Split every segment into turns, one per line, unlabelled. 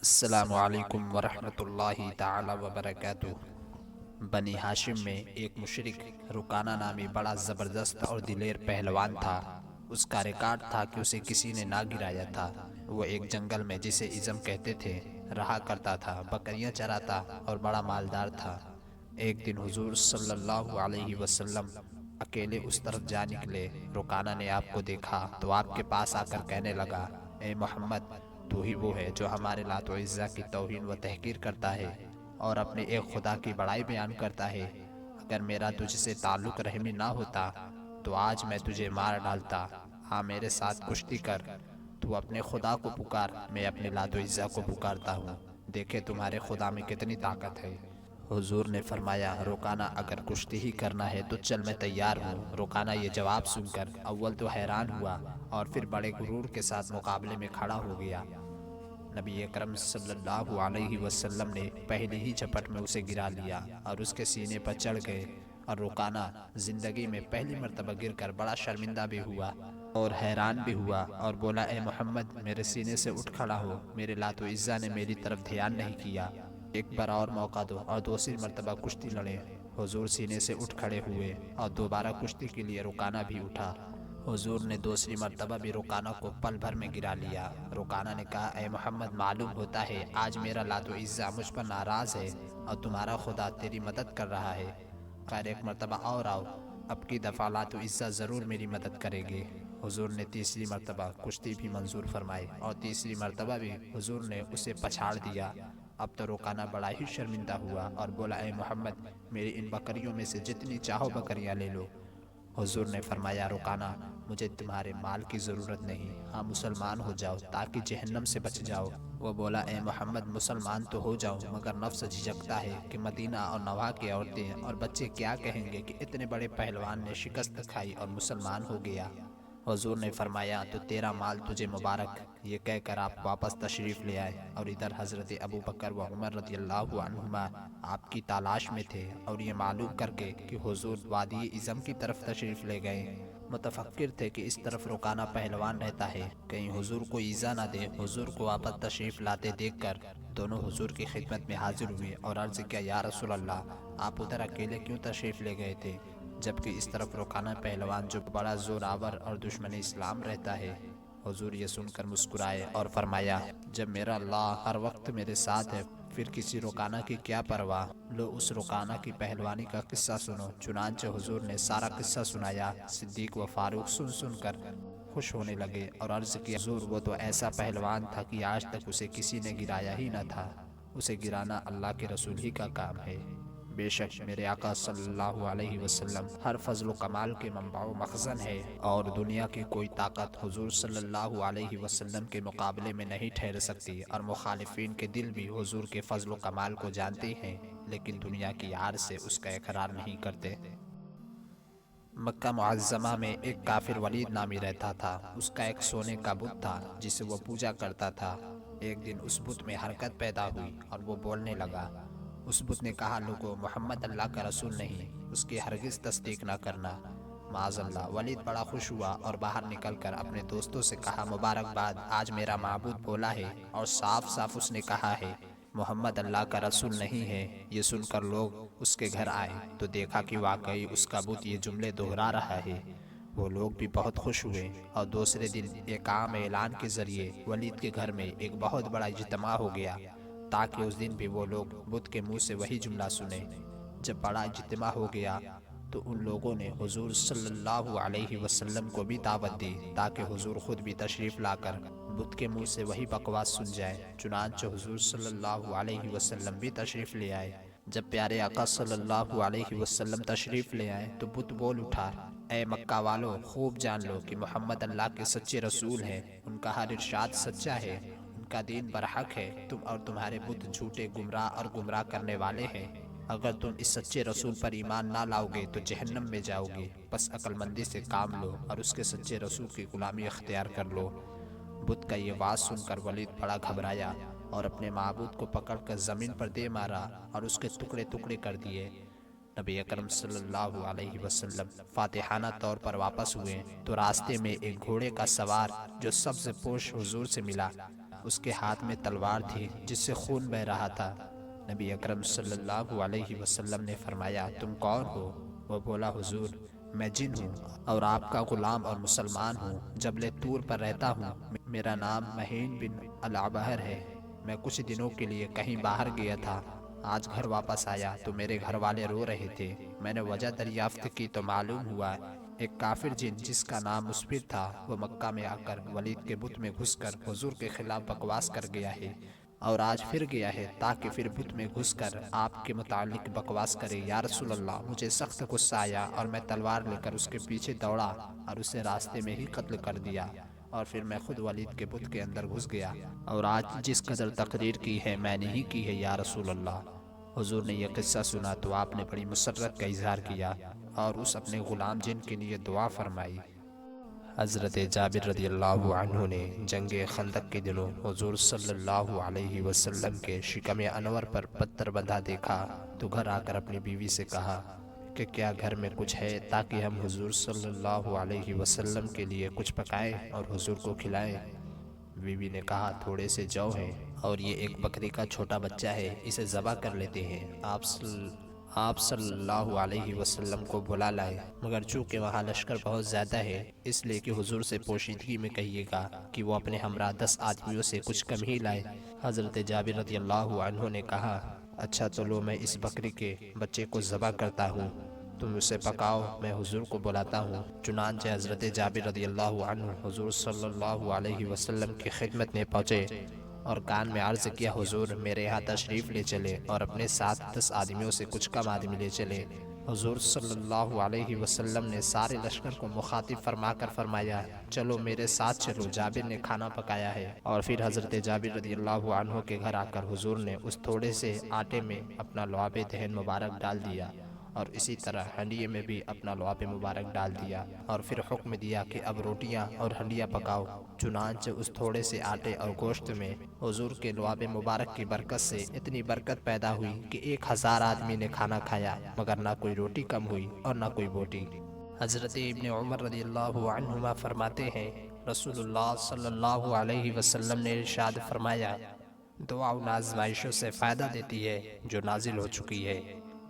السلام علیکم ورحمۃ اللہ تعالی وبرکاتہ۔ بنی ہاشم میں ایک مشرک رکانہ نامی بڑا زبردست اور دلیر پہلوان تھا۔ اس کا ریکارڈ تھا کہ اسے کسی نے نہ گرایا تھا۔ وہ ایک جنگل میں جسے عزم کہتے تھے رہا کرتا تھا، بکریاں چراتا اور بڑا مالدار تھا۔ ایک دن حضور صلی اللہ علیہ وسلم اکیلے اس طرف جا نکلے۔ رکانہ نے آپ کو دیکھا تو آپ کے پاس آ کر کہنے لگا، اے محمد، تو ہی وہ ہے جو ہمارے لات و عزہ کی توہین و تحقیر کرتا ہے اور اپنے ایک خدا کی بڑائی بیان کرتا ہے۔ اگر میرا تجھ سے تعلق رحمی نہ ہوتا تو آج میں تجھے مار ڈالتا۔ ہاں، میرے ساتھ کشتی کر۔ تو اپنے خدا کو پکار، میں اپنے لات و عزہ کو پکارتا ہوں۔ دیکھے تمہارے خدا میں کتنی طاقت ہے۔ حضور نے فرمایا، رکانہ، اگر کشتی ہی کرنا ہے تو چل، میں تیار ہوں۔ رکانہ یہ جواب سن کر اول تو حیران ہوا اور پھر بڑے غرور کے ساتھ مقابلے میں کھڑا ہو گیا۔ نبی اکرم صلی اللہ علیہ وسلم نے پہلی ہی جھپٹ میں اسے گرا لیا اور اس کے سینے پر چڑھ گئے، اور رکانہ زندگی میں پہلی مرتبہ گر کر بڑا شرمندہ بھی ہوا اور حیران بھی ہوا اور بولا، اے محمد، میرے سینے سے اٹھ کھڑا ہو، میرے لات و عزہ نے میری طرف دھیان نہیں کیا، ایک بار اور موقع دو اور دوسری مرتبہ کشتی لڑیں۔ حضور سینے سے اٹھ کھڑے ہوئے اور دوبارہ کشتی کے لیے رکانہ بھی اٹھا۔ حضور نے دوسری مرتبہ بھی رکانہ کو پل بھر میں گرا لیا۔ رکانہ نے کہا، اے محمد، معلوم ہوتا ہے آج میرا لات و عزہ مجھ پر ناراض ہے اور تمہارا خدا تیری مدد کر رہا ہے۔ خیر، ایک مرتبہ اور آؤ، اب کی دفعہ لات و عزہ ضرور میری مدد کرے گے۔ حضور نے تیسری مرتبہ کشتی بھی منظور فرمائی اور تیسری مرتبہ بھی حضور نے اسے پچھاڑ دیا۔ اب تو رکانہ بڑا ہی شرمندہ ہوا اور بولا، اے محمد، میری ان بکریوں میں سے جتنی چاہو بکریاں لے لو۔ حضور نے فرمایا، رکانہ، مجھے تمہارے مال کی ضرورت نہیں، ہاں مسلمان ہو جاؤ تاکہ جہنم سے بچ جاؤ۔ وہ بولا، اے محمد، مسلمان تو ہو جاؤں مگر نفس جھجکتا ہے کہ مدینہ اور نواح کی عورتیں اور بچے کیا کہیں گے کہ اتنے بڑے پہلوان نے شکست کھائی اور مسلمان ہو گیا۔ حضور نے فرمایا، تو تیرا مال تجھے مبارک۔ یہ کہہ کر آپ واپس تشریف لے آئے اور ادھر حضرت ابو بکر و عمر رضی اللہ عنہما آپ کی تلاش میں تھے، اور یہ معلوم کر کے کہ حضور وادی عزم کی طرف تشریف لے گئے، متفکر تھے کہ اس طرف رکانہ پہلوان رہتا ہے، کہیں حضور کو ایذا نہ دے۔ حضور کو واپس تشریف لاتے دیکھ کر دونوں حضور کی خدمت میں حاضر ہوئے اور عرض کیا، یا رسول اللہ، آپ ادھر اکیلے کیوں تشریف لے گئے تھے جبکہ اس طرف رکانہ پہلوان جو بڑا زور آور اور دشمن اسلام رہتا ہے؟ حضور یہ سن کر مسکرائے اور فرمایا، جب میرا اللہ ہر وقت میرے ساتھ ہے پھر کسی رکانہ کی کیا پرواہ؟ لو، اس رکانہ کی پہلوانی کا قصہ سنو۔ چنانچہ حضور نے سارا قصہ سنایا۔ صدیق و فاروق سن سن کر خوش ہونے لگے اور عرض کیا، حضور، وہ تو ایسا پہلوان تھا کہ آج تک اسے کسی نے گرایا ہی نہ تھا، اسے گرانا اللہ کے رسول ہی کا کام ہے۔ بے شک میرے آقا صلی اللہ علیہ وسلم ہر فضل و کمال کے منبع و مخزن ہے، اور دنیا کی کوئی طاقت حضور صلی اللہ علیہ وسلم کے مقابلے میں نہیں ٹھہر سکتی، اور مخالفین کے دل بھی حضور کے فضل و کمال کو جانتے ہیں لیکن دنیا کی عار سے اس کا اقرار نہیں کرتے۔ مکہ معظمہ میں ایک کافر ولید نامی رہتا تھا۔ اس کا ایک سونے کا بت تھا جسے وہ پوجا کرتا تھا۔ ایک دن اس بت میں حرکت پیدا ہوئی اور وہ بولنے لگا۔ اس بت نے کہا، لوگو، محمد اللہ کا رسول نہیں، اس کی ہرگز تصدیق نہ کرنا۔ معاذ اللہ۔ ولید بڑا خوش ہوا اور باہر نکل کر اپنے دوستوں سے کہا، مبارکباد، آج میرا معبود بولا ہے اور صاف صاف اس نے کہا ہے محمد اللہ کا رسول نہیں ہے۔ یہ سن کر لوگ اس کے گھر آئے تو دیکھا کہ واقعی اس کا بت یہ جملے دہرا رہا ہے۔ وہ لوگ بھی بہت خوش ہوئے اور دوسرے دن ایک عام اعلان کے ذریعے ولید کے گھر میں ایک بہت بڑا اجتماع ہو گیا تاکہ اس دن بھی وہ لوگ بت کے منہ سے وہی جملہ سنیں۔ جب بڑا اجتماع ہو گیا تو ان لوگوں نے حضور صلی اللہ علیہ وسلم کو بھی دعوت دی تاکہ حضور خود بھی تشریف لا کر بت کے منہ سے وہی بکواس سن جائے۔ چنانچہ حضور صلی اللہ علیہ وسلم بھی تشریف لے آئے۔ جب پیارے آقا صلی اللہ علیہ وسلم تشریف لے آئے تو بت بول اٹھا، اے مکہ والو، خوب جان لو کہ محمد اللہ کے سچے رسول ہیں، ان کا ہر ارشاد سچا ہے، ان کا دین برحق ہے، تم اور تمہارے بت جھوٹے، گمراہ اور گمراہ کرنے والے ہیں۔ اگر تم اس سچے رسول پر ایمان نہ لاؤ گے تو جہنم میں جاؤ گے، بس عقل مندی سے کام لو اور اس کے سچے رسول کی غلامی اختیار کر لو۔ بت کا یہ بات سن کر ولید بڑا گھبرایا اور اپنے معبود کو پکڑ کر زمین پر دے مارا اور اس کے ٹکڑے ٹکڑے کر دیے۔ نبی اکرم صلی اللہ علیہ وسلم فاتحانہ طور پر واپس ہوئے تو راستے میں ایک گھوڑے کا سوار جو سبز پوش حضور سے ملا۔ اس کے ہاتھ میں تلوار تھی جس سے خون بہہ رہا تھا۔ نبی اکرم صلی اللہ علیہ وسلم نے فرمایا تم کون ہو؟ وہ بولا حضور میں جن ہوں اور آپ کا غلام اور مسلمان ہوں، جبل طور پر رہتا ہوں، میرا نام مہین بن العبہر ہے۔ میں کچھ دنوں کے لیے کہیں باہر گیا تھا، آج گھر واپس آیا تو میرے گھر والے رو رہے تھے۔ میں نے وجہ دریافت کی تو معلوم ہوا ایک کافر جن جس کا نام مسفر تھا وہ مکہ میں آ کر ولید کے بت میں گھس کر حضور کے خلاف بکواس کر گیا ہے، اور آج پھر گیا ہے تاکہ پھر بت میں گھس کر آپ کے متعلق بکواس کرے۔ یا رسول اللہ، مجھے سخت غصہ آیا اور میں تلوار لے کر اس کے پیچھے دوڑا اور اسے راستے میں ہی قتل کر دیا، اور پھر میں خود ولید کے بت کے اندر گھس گیا، اور آج جس قدر تقریر کی ہے میں نے ہی کی ہے یا رسول اللہ۔ حضور نے یہ قصہ سنا تو آپ نے بڑی مسرت کا اظہار کیا اور اس اپنے غلام جن کے لیے دعا فرمائی۔ حضرت جابر رضی اللہ عنہ نے جنگ خندق کے دنوں حضور صلی اللہ علیہ وسلم کے شکم انور پر پتھر بندھا دیکھا تو گھر آ کر اپنی بیوی سے کہا کہ کیا گھر میں کچھ ہے تاکہ ہم حضور صلی اللہ علیہ وسلم کے لیے کچھ پکائیں اور حضور کو کھلائیں؟ بیوی نے کہا تھوڑے سے جو ہیں اور یہ ایک بکری کا چھوٹا بچہ ہے، اسے ذبح کر لیتے ہیں، آپ صلی اللہ علیہ وسلم کو بلا لائے، مگر چونکہ وہاں لشکر بہت زیادہ ہے اس لیے کہ حضور سے پوشیدگی میں کہیے گا کہ وہ اپنے ہمراہ 10 آدمیوں سے کچھ کم ہی لائے۔ حضرت جابر رضی اللہ عنہ نے کہا اچھا چلو میں اس بکری کے بچے کو ذبح کرتا ہوں، تم اسے پکاؤ، میں حضور کو بلاتا ہوں۔ چنانچہ حضرت جابر رضی اللہ عنہ حضور صلی اللہ علیہ وسلم کی خدمت میں پہنچے اور کان میں عرض کیا حضور میرے یہاں تشریف لے چلے اور اپنے ساتھ 10 آدمیوں سے کچھ کم آدمی لے چلے۔ حضور صلی اللہ علیہ وسلم نے سارے لشکر کو مخاطب فرما کر فرمایا چلو میرے ساتھ چلو، جابر نے کھانا پکایا ہے۔ اور پھر حضرت جابر رضی اللہ عنہ کے گھر آ کر حضور نے اس تھوڑے سے آٹے میں اپنا لعاب دہن مبارک ڈال دیا اور اسی طرح ہنڈیے میں بھی اپنا لعاب مبارک ڈال دیا، اور پھر حکم دیا کہ اب روٹیاں اور ہنڈیاں پکاؤ۔ چنانچہ اس تھوڑے سے آٹے اور گوشت میں حضور کے لعاب مبارک کی برکت سے اتنی برکت پیدا ہوئی کہ 1000 آدمی نے کھانا کھایا مگر نہ کوئی روٹی کم ہوئی اور نہ کوئی بوٹی۔ حضرت ابن عمر رضی اللہ عنہما فرماتے ہیں رسول اللہ صلی اللہ علیہ وسلم نے ارشاد فرمایا دعا ان آزمائشوں سے فائدہ دیتی ہے جو نازل ہو چکی ہے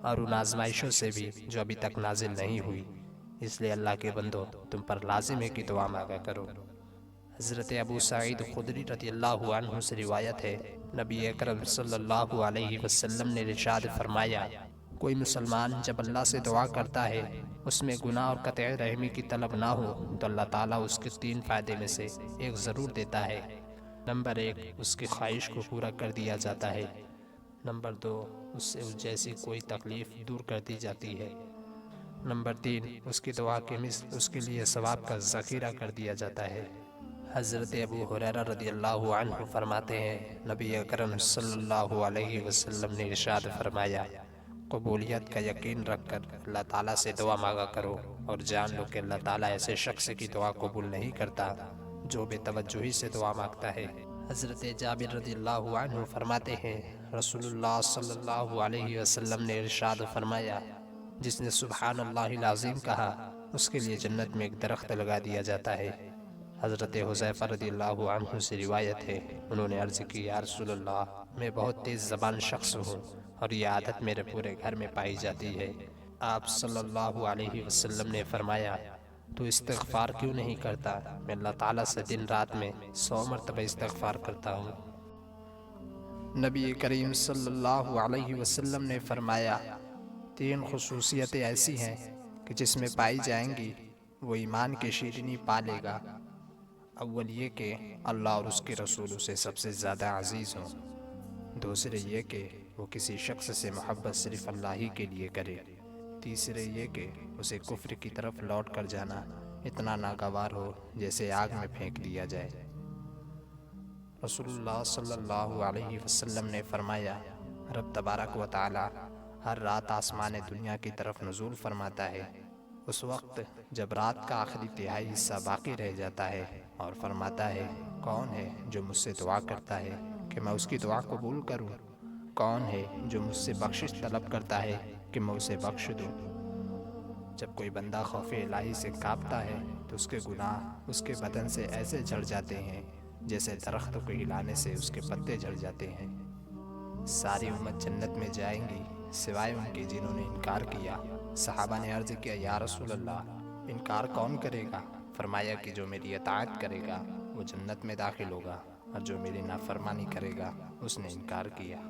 اور ان آزمائشوں سے بھی جو ابھی تک نازل نہیں ہوئی، اس لیے اللہ کے بندو تم پر لازم ہے کہ دعا مانگا کرو۔ حضرت ابو سعید خدری رضی اللہ عنہ سے روایت ہے نبی اکرم صلی اللہ علیہ وسلم نے ارشاد فرمایا کوئی مسلمان جب اللہ سے دعا کرتا ہے اس میں گناہ اور قطع رحمی کی طلب نہ ہو تو اللہ تعالیٰ اس کے 3 فائدے میں سے ایک ضرور دیتا ہے۔ نمبر 1 اس کی خواہش کو پورا کر دیا جاتا ہے، نمبر 2 اس سے اس جیسی کوئی تکلیف دور کر دی جاتی ہے، نمبر 3 اس کی دعا کے مثل اس کے لیے ثواب کا ذخیرہ کر دیا جاتا ہے۔ حضرت ابو ہریرہ رضی اللہ عنہ فرماتے ہیں نبی اکرم صلی اللہ علیہ وسلم نے ارشاد فرمایا قبولیت کا یقین رکھ کر اللہ تعالیٰ سے دعا مانگا کرو اور جان لو کہ اللہ تعالیٰ ایسے شخص کی دعا قبول نہیں کرتا جو بے توجہی سے دعا مانگتا ہے۔ حضرت جابر رضی اللہ عنہ فرماتے ہیں رسول اللہ صلی اللہ علیہ وسلم نے ارشاد فرمایا جس نے سبحان اللہ العظیم کہا اس کے لیے جنت میں ایک درخت لگا دیا جاتا ہے۔ حضرت حذیفہ رضی اللہ عنہ سے روایت ہے انہوں نے عرض کی یا رسول اللہ میں بہت تیز زبان شخص ہوں اور یہ عادت میرے پورے گھر میں پائی جاتی ہے۔ آپ صلی اللہ علیہ وسلم نے فرمایا تو استغفار کیوں نہیں کرتا؟ میں اللہ تعالیٰ سے دن رات میں 100 مرتبہ استغفار کرتا ہوں۔ نبی کریم صلی اللہ علیہ وسلم نے فرمایا 3 خصوصیتیں ایسی ہیں کہ جس میں پائی جائیں گی وہ ایمان کی شیرینی پا لے گا۔ اول یہ کہ اللہ اور اس کے رسول اسے سب سے زیادہ عزیز ہوں، دوسرے یہ کہ وہ کسی شخص سے محبت صرف اللہ ہی کے لیے کرے، تیسرے یہ کہ اسے کفر کی طرف لوٹ کر جانا اتنا ناگوار ہو جیسے آگ میں پھینک دیا جائے۔ رسول اللہ صلی اللہ علیہ وسلم نے فرمایا رب تبارک و تعالی ہر رات آسمان دنیا کی طرف نزول فرماتا ہے اس وقت جب رات کا آخری تہائی حصہ باقی رہ جاتا ہے اور فرماتا ہے کون ہے جو مجھ سے دعا کرتا ہے کہ میں اس کی دعا قبول کروں؟ کون ہے جو مجھ سے بخشش طلب کرتا ہے کہ میں اسے بخش دوں؟ جب کوئی بندہ خوف الہی سے کانپتا ہے تو اس کے گناہ اس کے بدن سے ایسے جھڑ جاتے ہیں جیسے درختوں کو ہلانے سے اس کے پتے جھڑ جاتے ہیں۔ ساری امت جنت میں جائیں گی سوائے ان کے جنہوں نے انکار کیا۔ صحابہ نے عرض کیا یا رسول اللہ، انکار کون کرے گا؟ فرمایا کہ جو میری اطاعت کرے گا وہ جنت میں داخل ہوگا، اور جو میری نافرمانی کرے گا اس نے انکار کیا۔